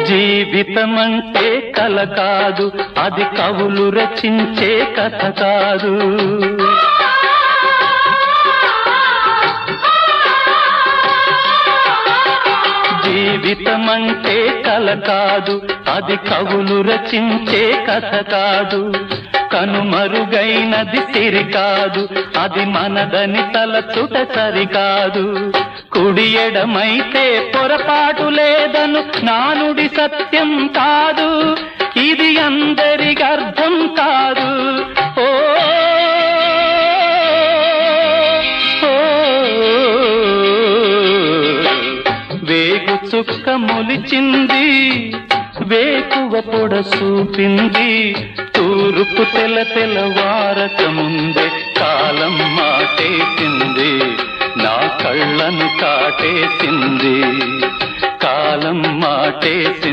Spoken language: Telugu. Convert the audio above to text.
జీవితమంటే కల కాదు, అది కవులు రచించే కథ కాదు. జీవితమంటే కల కాదు, అది కవులు రచించే కథ కాదు. కనుమరుగైనది సిరి కాదు, అది మనదని తలచుట సరికాదు. కుడి ఎడమైతే పొరపాటు లేదను నానుడి సత్యం కాదు, ఇది అందరికి అర్థం కాదు. ఓ వేగు చుక్క మొలిచింది, వేకువ పొడ చూపింది, తూరుపు తెల్లవారక ముందే కాలం మాటేసింది, నా కళ్ళను కాటేసింది, కాలం మాటేసింది.